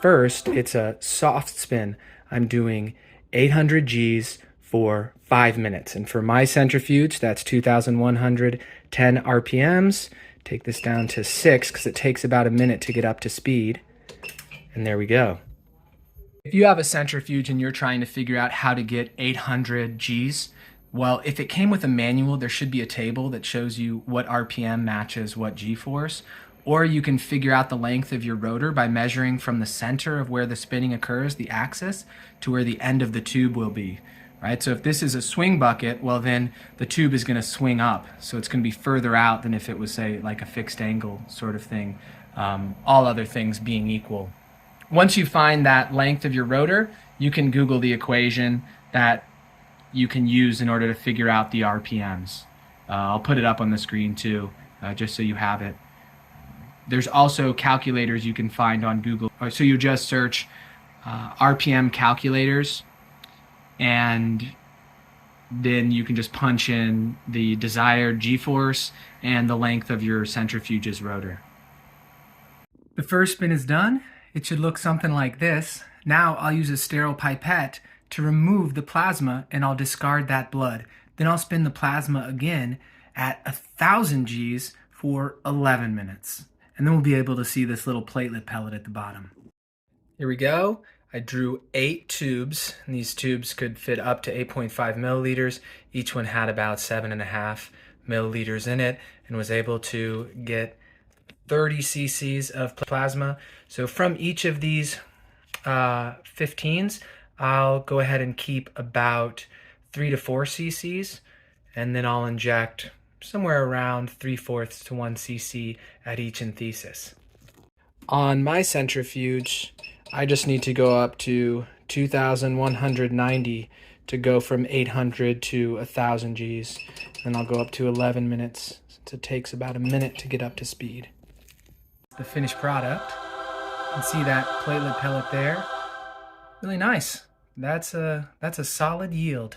First, it's a soft spin. I'm doing 800 Gs for 5 minutes. And for my centrifuge, that's 2,110 RPMs. Take this down to 6 because it takes about a minute to get up to speed. And there we go. If you have a centrifuge and you're trying to figure out how to get 800 Gs, well, if it came with a manual, there should be a table that shows you what RPM matches what G-force. Or you can figure out the length of your rotor by measuring from the center of where the spinning occurs, the axis, to where the end of the tube will be. Right? So if this is a swing bucket, well then the tube is going to swing up. So it's going to be further out than if it was, say, like a fixed angle sort of thing, all other things being equal. Once you find that length of your rotor, you can Google the equation that you can use in order to figure out the RPMs. I'll put it up on the screen too, just so you have it. There's also calculators you can find on Google. So you just search RPM calculators, and then you can just punch in the desired G-force and the length of your centrifuge's rotor. The first spin is done. It should look something like this. Now I'll use a sterile pipette to remove the plasma, and I'll discard that blood. Then I'll spin the plasma again at 1,000 Gs for 11 minutes. And then we'll be able to see this little platelet pellet at the bottom. Here we go. I drew 8 tubes, and these tubes could fit up to 8.5 milliliters. Each one had about 7.5 milliliters in it, and was able to get 30 cc's of plasma. So from each of these 15s, I'll go ahead and keep about 3 to 4 cc's, and then I'll inject somewhere around 3/4 to 1 cc at each enthesis. On my centrifuge, I just need to go up to 2,190 to go from 800 to 1,000 Gs. Then I'll go up to 11 minutes, since it takes about a minute to get up to speed. The finished product. You can see that platelet pellet there. Really nice. That's a solid yield.